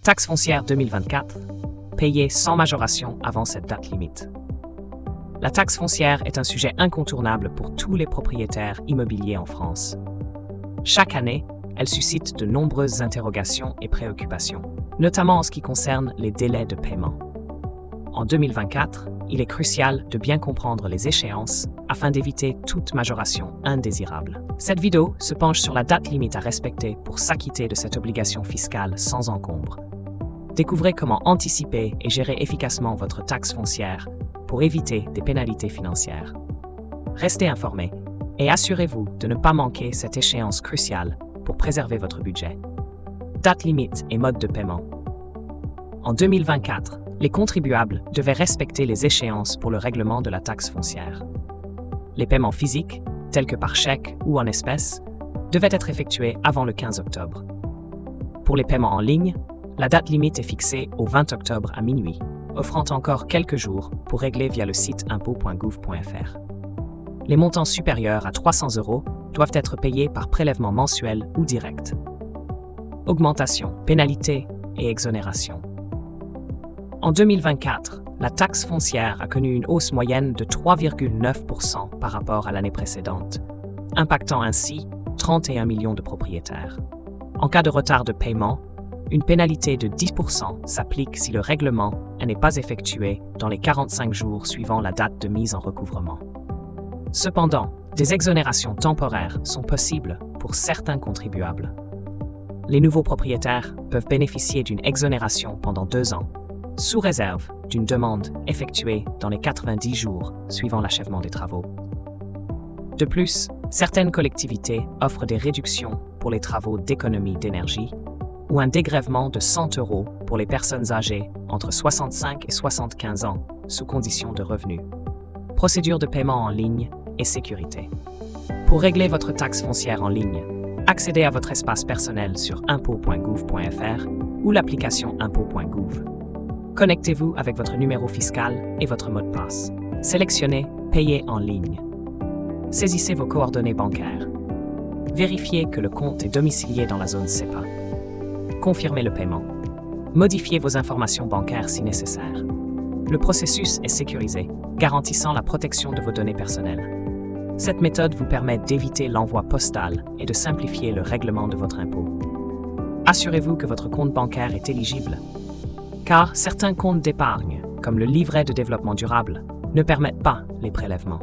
Taxe foncière 2024, payée sans majoration avant cette date limite. La taxe foncière est un sujet incontournable pour tous les propriétaires immobiliers en France. Chaque année, elle suscite de nombreuses interrogations et préoccupations, notamment en ce qui concerne les délais de paiement. En 2024, il est crucial de bien comprendre les échéances afin d'éviter toute majoration indésirable. Cette vidéo se penche sur la date limite à respecter pour s'acquitter de cette obligation fiscale sans encombre. Découvrez comment anticiper et gérer efficacement votre taxe foncière pour éviter des pénalités financières. Restez informés et assurez-vous de ne pas manquer cette échéance cruciale pour préserver votre budget. Date limite et mode de paiement. En 2024, les contribuables devaient respecter les échéances pour le règlement de la taxe foncière. Les paiements physiques, tels que par chèque ou en espèces, devaient être effectués avant le 15 octobre. Pour les paiements en ligne, la date limite est fixée au 20 octobre à minuit, offrant encore quelques jours pour régler via le site impôts.gouv.fr. Les montants supérieurs à 300 € doivent être payés par prélèvement mensuel ou direct. Augmentation, pénalités et exonération. En 2024, la taxe foncière a connu une hausse moyenne de 3,9% par rapport à l'année précédente, impactant ainsi 31 millions de propriétaires. En cas de retard de paiement, une pénalité de 10% s'applique si le règlement n'est pas effectué dans les 45 jours suivant la date de mise en recouvrement. Cependant, des exonérations temporaires sont possibles pour certains contribuables. Les nouveaux propriétaires peuvent bénéficier d'une exonération pendant 2 ans, sous réserve d'une demande effectuée dans les 90 jours suivant l'achèvement des travaux. De plus, certaines collectivités offrent des réductions pour les travaux d'économie d'énergie ou un dégrèvement de 100 € pour les personnes âgées entre 65 et 75 ans, sous condition de revenus. Procédure de paiement en ligne et sécurité. Pour régler votre taxe foncière en ligne, accédez à votre espace personnel sur impôts.gouv.fr ou l'application impôts.gouv. Connectez-vous avec votre numéro fiscal et votre mot de passe. Sélectionnez « Payer en ligne ». Saisissez vos coordonnées bancaires. Vérifiez que le compte est domicilié dans la zone CEPA. Confirmez le paiement. Modifiez vos informations bancaires si nécessaire. Le processus est sécurisé, garantissant la protection de vos données personnelles. Cette méthode vous permet d'éviter l'envoi postal et de simplifier le règlement de votre impôt. Assurez-vous que votre compte bancaire est éligible, car certains comptes d'épargne, comme le livret de développement durable, ne permettent pas les prélèvements.